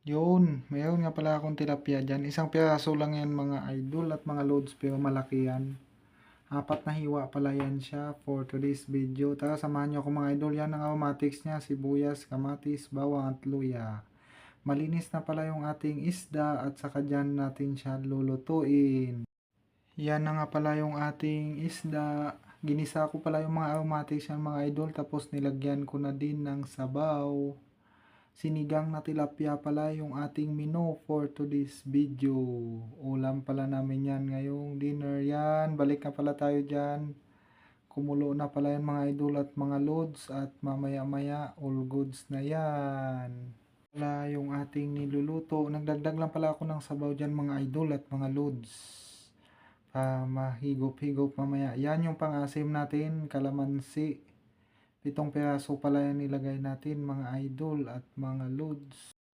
Yun, mayroon nga pala akong tilapia dyan. Isang piraso lang yan mga idol at mga loads pero malaki yan. Apat na hiwa pala yan siya for today's video. Tara samahan nyo ako mga idol. Yan ang aromatics niya, sibuyas, kamatis, bawang at luya. Malinis na pala yung ating isda at saka dyan natin siya lulutuin. Yan na nga pala yung ating isda. Ginisa ko pala yung mga aromatics yan mga idol tapos nilagyan ko na din ng sabaw. Sinigang na tilapia pala yung ating menu for today's video. Ulam pala namin yan ngayong dinner yan. Balik na pala tayo dyan. Kumulo na pala yan mga idol at mga loads at mamaya maya all goods na yan. Wala yung ating niluluto. Nagdagdag lang pala ako ng sabaw dyan mga idol at mga loads. Mahigop-higop mamaya. Yan yung pang-asim natin, kalamansi. 7 piraso pala yan nilagay natin mga idol at mga loads.